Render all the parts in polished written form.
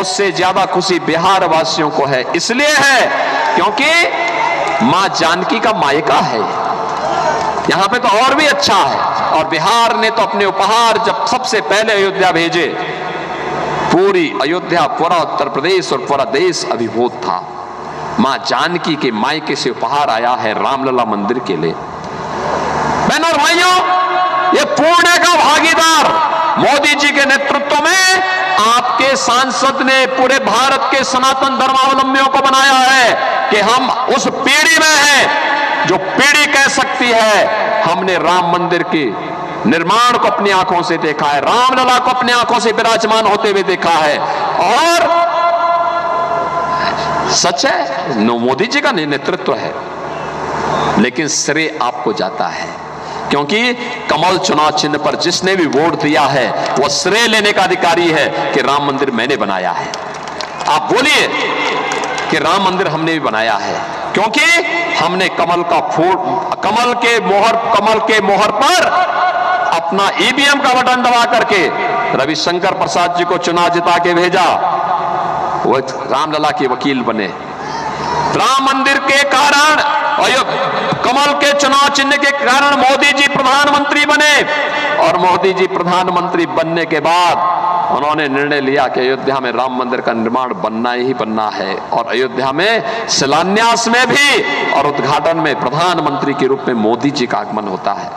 उससे ज्यादा खुशी बिहार वासियों को है। इसलिए है क्योंकि मां जानकी का मायका है, यहां पे तो और भी अच्छा है। और बिहार ने तो अपने उपहार जब सबसे पहले अयोध्या भेजे, पूरी अयोध्या, पूरा उत्तर प्रदेश और पूरा देश अभिभूत था। मां जानकी के मायके से उपहार आया है रामलला मंदिर के लिए। बहनों और भाइयों, ये पुण्य का भागीदार मोदी जी के नेतृत्व में आपके सांसद ने पूरे भारत के सनातन धर्मावलंबियों को बनाया है कि हम उस पीढ़ी में हैं जो पीढ़ी कह सकती है हमने राम मंदिर के निर्माण को अपनी आंखों से देखा है, रामलला को अपनी आंखों से विराजमान होते हुए देखा है। और सच है, मोदी जी का नेतृत्व है, लेकिन श्रेय आपको जाता है क्योंकि कमल चुनाव चिन्ह पर जिसने भी वोट दिया है वह श्रेय लेने का अधिकारी है कि राम मंदिर मैंने बनाया है। आप बोलिए कि राम मंदिर हमने भी बनाया है, क्योंकि हमने कमल का फूल, कमल के मोहर पर अपना ईवीएम का बटन दबा करके रविशंकर प्रसाद जी को चुनाव जिता के भेजा, वो रामलला के वकील बने। राम मंदिर के कारण, कमल के चुनाव चिन्ह के कारण मोदी जी प्रधानमंत्री बने। और मोदी जी प्रधानमंत्री बनने के बाद उन्होंने निर्णय लिया कि अयोध्या में राम मंदिर का निर्माण बनना ही बनना है। और अयोध्या में शिलान्यास में भी और उद्घाटन में प्रधानमंत्री के रूप में मोदी जी का आगमन होता है।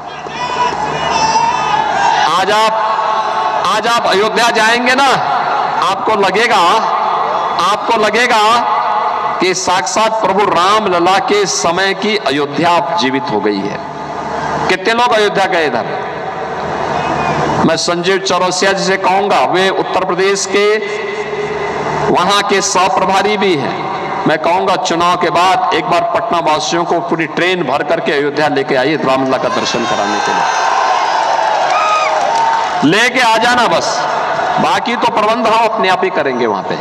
आज आप अयोध्या जाएंगे ना, आपको लगेगा कि साक्षात प्रभु रामलला के समय की अयोध्या जीवित हो गई है। कितने लोग अयोध्या गए इधर? मैं संजीव चौरसिया जी से कहूंगा, वे उत्तर प्रदेश के वहां के सह प्रभारी भी हैं। मैं कहूंगा चुनाव के बाद एक बार पटना वासियों को पूरी ट्रेन भर करके अयोध्या लेके आइए रामलला का दर्शन कराने के लिए। लेके आ जाना बस, बाकी तो प्रबंध हम अपने आप ही करेंगे वहां पे।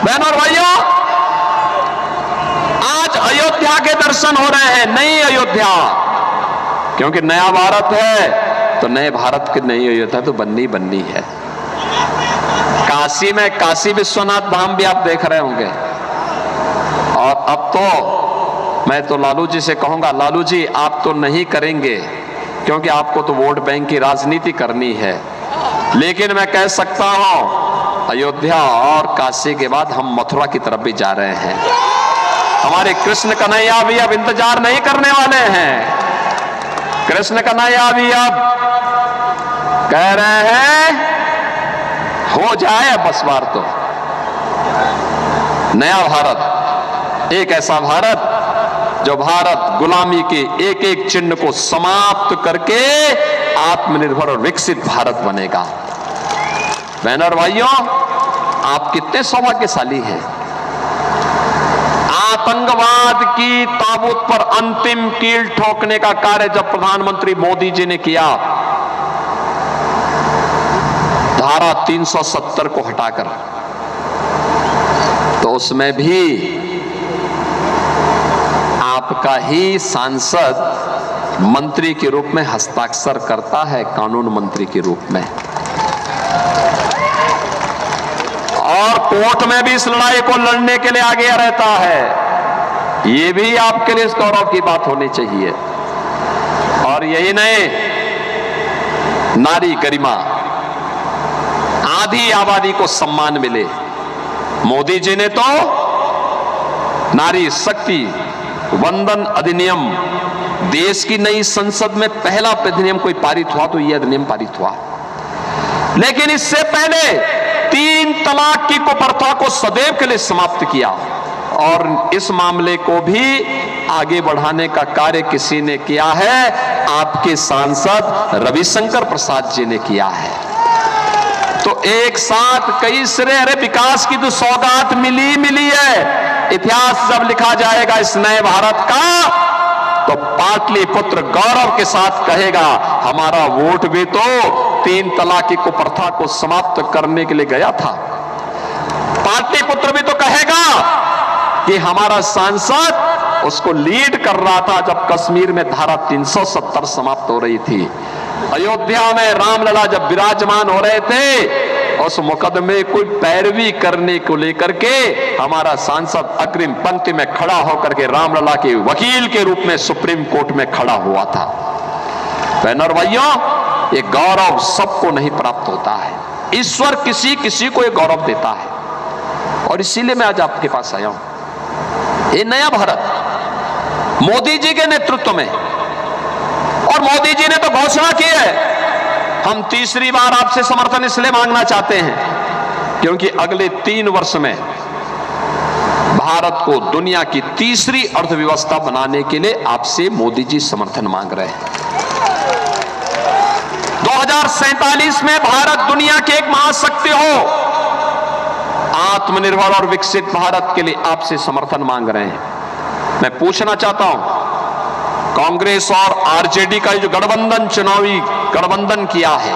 बहनों और भाइयों, आज अयोध्या के दर्शन हो रहे हैं, नई अयोध्या, क्योंकि नया भारत है तो नए भारत की नई अयोध्या तो बननी है। काशी में काशी विश्वनाथ धाम भी आप देख रहे होंगे। और अब तो मैं तो लालू जी से कहूंगा, लालू जी आप तो नहीं करेंगे क्योंकि आपको तो वोट बैंक की राजनीति करनी है, लेकिन मैं कह सकता हूं अयोध्या और काशी के बाद हम मथुरा की तरफ भी जा रहे हैं। हमारे कृष्ण कन्हैया भी अब इंतजार नहीं करने वाले हैं। कृष्ण कन्हैया भी अब कह रहे हैं हो जाए बस बार तो। नया भारत, एक ऐसा भारत जो भारत गुलामी के एक एक चिन्ह को समाप्त करके आत्मनिर्भर और विकसित भारत बनेगा। बहनों और भाइयों, आप कितने सौभाग्यशाली हैं। आतंकवाद की ताबूत पर अंतिम कील ठोकने का कार्य जब प्रधानमंत्री मोदी जी ने किया, धारा 370 को हटाकर, तो उसमें भी आपका ही सांसद मंत्री के रूप में हस्ताक्षर करता है, कानून मंत्री के रूप में। और कोर्ट में भी इस लड़ाई को लड़ने के लिए आगे रहता है। ये भी आपके लिए इस गौरव की बात होनी चाहिए। और यही नहीं, नारी गरिमा, आधी आबादी को सम्मान मिले। मोदी जी ने तो नारी शक्ति वंदन अधिनियम, देश की नई संसद में पहला अधिनियम कोई पारित हुआ तो यह अधिनियम पारित हुआ। लेकिन इससे पहले 3 तलाक की कुप्रथा को सदैव के लिए समाप्त किया। और इस मामले को भी आगे बढ़ाने का कार्य किसी ने किया है, आपके सांसद रविशंकर प्रसाद जी ने किया है। तो एक साथ कई श्रेय, अरे विकास की तो सौगात मिली है। इतिहास जब लिखा जाएगा इस नए भारत का, तो पाटलिपुत्र गौरव के साथ कहेगा हमारा वोट भी तो 3 तलाक की कुप्रथा को समाप्त करने के लिए गया था। पाटलिपुत्र भी तो कहेगा कि हमारा सांसद उसको लीड कर रहा था जब कश्मीर में धारा 370 समाप्त हो रही थी। अयोध्या में रामलला जब विराजमान हो रहे थे, उस मुकदमे को पैरवी करने को लेकर के हमारा सांसद अग्रिम पंक्ति में खड़ा होकर के रामलला के वकील के रूप में सुप्रीम कोर्ट में खड़ा हुआ था। बहनों और भाइयों, ये गौरव सबको नहीं प्राप्त होता है, ईश्वर किसी किसी को ये गौरव देता है। और इसीलिए मैं आज आपके पास आया हूं। ये नया भारत मोदी जी के नेतृत्व में, और मोदी जी ने तो घोषणा की है, हम तीसरी बार आपसे समर्थन इसलिए मांगना चाहते हैं क्योंकि अगले 3 वर्ष में भारत को दुनिया की तीसरी अर्थव्यवस्था बनाने के लिए आपसे मोदी जी समर्थन मांग रहे हैं। 2047 में भारत दुनिया की एक महाशक्ति हो, आत्मनिर्भर और विकसित भारत के लिए आपसे समर्थन मांग रहे हैं। मैं पूछना चाहता हूं, कांग्रेस और आरजेडी का जो गठबंधन, चुनावी गठबंधन किया है,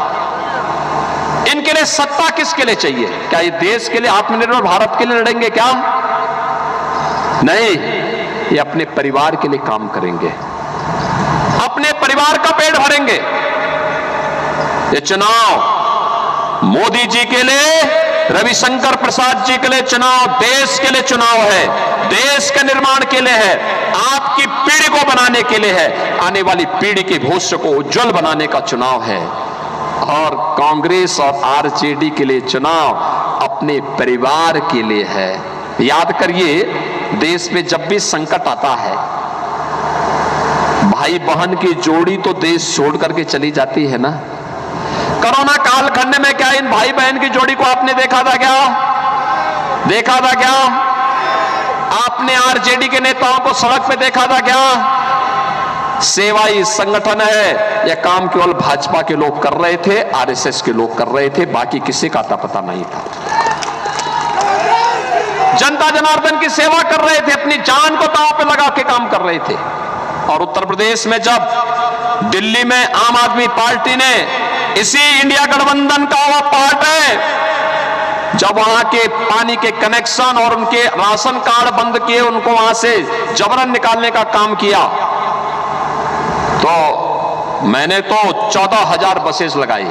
इनके लिए सत्ता किसके लिए चाहिए? क्या ये देश के लिए, आत्मनिर्भर भारत के लिए लड़ेंगे क्या? नहीं, ये अपने परिवार के लिए काम करेंगे, अपने परिवार का पेट भरेंगे। ये चुनाव मोदी जी के लिए, रविशंकर प्रसाद जी के लिए चुनाव देश के लिए चुनाव है, देश के निर्माण के लिए है, आपकी पीढ़ी को बनाने के लिए है, आने वाली पीढ़ी के भविष्य को उज्जवल बनाने का चुनाव है। और कांग्रेस और आरजेडी के लिए चुनाव अपने परिवार के लिए है। याद करिए, देश में जब भी संकट आता है, भाई बहन की जोड़ी तो देश छोड़ करके चली जाती है ना। कोरोना कालखंड में क्या इन भाई बहन की जोड़ी को आपने देखा था क्या? देखा था क्या? आपने आरजेडी के नेताओं को सड़क पे देखा था क्या? सेवाई संगठन है, यह काम केवल भाजपा के लोग कर रहे थे, आरएसएस के लोग कर रहे थे, बाकी किसी का आता पता नहीं था। जनता जनार्दन की सेवा कर रहे थे, अपनी जान को दांव पे लगा के काम कर रहे थे। और उत्तर प्रदेश में जब दिल्ली में आम आदमी पार्टी ने, इसी इंडिया गठबंधन का वह पार्ट है, जब वहां के पानी के कनेक्शन और उनके राशन कार्ड बंद किए, उनको वहां से जबरन निकालने का काम किया, तो मैंने तो 14,000 बसेस लगाई।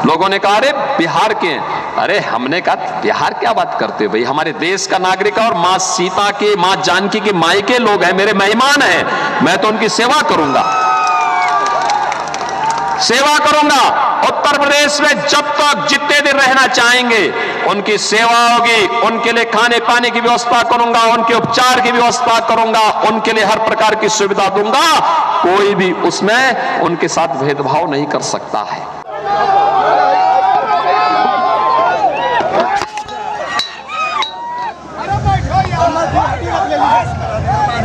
लोगों ने कहा अरे बिहार के, अरे हमने कहा बिहार क्या बात करते हो भाई, हमारे देश का नागरिक और मां सीता के, मां जानकी के माई के लोग हैं, मेरे मेहमान हैं, मैं तो उनकी सेवा करूंगा, सेवा करूंगा। उत्तर प्रदेश में जब तक जितने दिन रहना चाहेंगे उनकी सेवा होगी, उनके लिए खाने पाने की व्यवस्था करूंगा, उनके उपचार की व्यवस्था करूंगा, उनके लिए हर प्रकार की सुविधा दूंगा। कोई भी उसमें उनके साथ भेदभाव नहीं कर सकता है।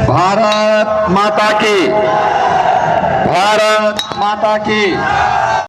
भारत माता की, भारत माता की।